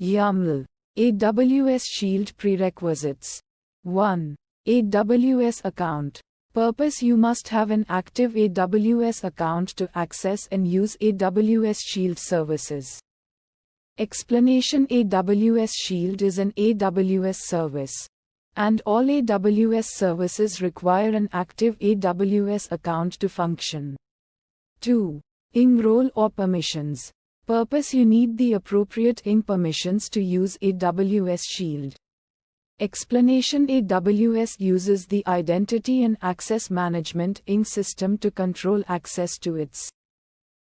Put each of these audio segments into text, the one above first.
YAML. AWS Shield Prerequisites. 1. AWS account. Purpose: you must have an active AWS account to access and use AWS Shield services. Explanation: AWS Shield is an AWS service, and all AWS services require an active AWS account to function. 2. ING role or permissions. Purpose: you need the appropriate ING permissions to use AWS Shield. Explanation: AWS uses the Identity and Access Management ING system to control access to its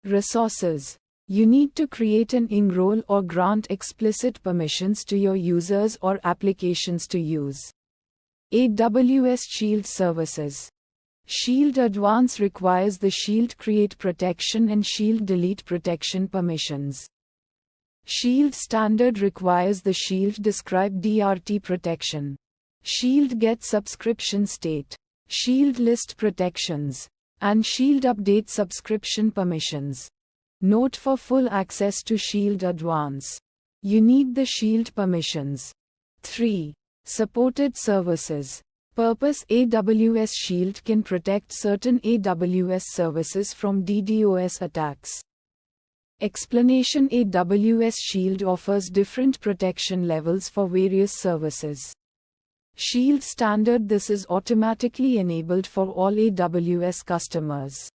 resources. You need to create an ING role or grant explicit permissions to your users or applications to use AWS Shield services. Shield Advance requires the Shield Create Protection and Shield Delete Protection permissions. Shield Standard requires the Shield Describe DRT protection. Shield Get Subscription State, Shield List Protections, and Shield Update Subscription permissions. Note: for full access to Shield Advance, you need the Shield permissions. 3. Supported services. Purpose: AWS Shield can protect certain AWS services from DDoS attacks. Explanation: AWS Shield offers different protection levels for various services. Shield Standard: this is automatically enabled for all AWS customers,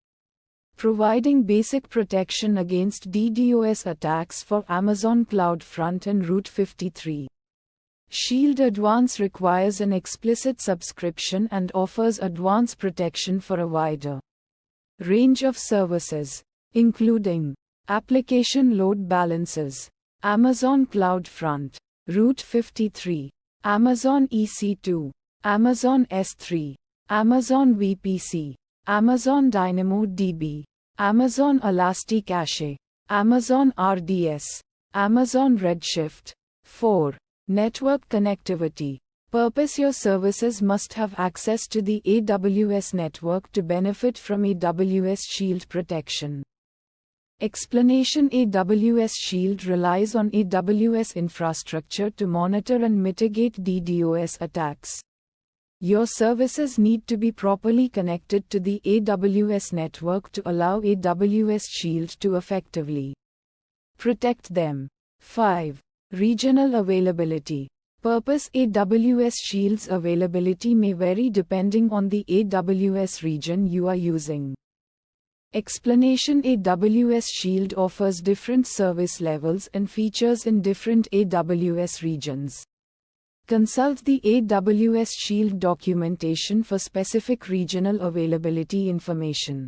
providing basic protection against DDoS attacks for Amazon CloudFront and Route 53. Shield Advance requires an explicit subscription and offers advanced protection for a wider range of services, including application load balancers, Amazon CloudFront, Route 53, Amazon EC2, Amazon S3, Amazon VPC, Amazon DynamoDB, Amazon Elasticache, Amazon RDS, Amazon Redshift. 4. Network connectivity. Purpose: your services must have access to the AWS network to benefit from AWS Shield protection. Explanation: AWS Shield relies on AWS infrastructure to monitor and mitigate DDoS attacks. Your services need to be properly connected to the AWS network to allow AWS Shield to effectively protect them. 5. Regional availability. Purpose: AWS Shield's availability may vary depending on the AWS region you are using. Explanation: AWS Shield offers different service levels and features in different AWS regions. Consult the AWS Shield documentation for specific regional availability information.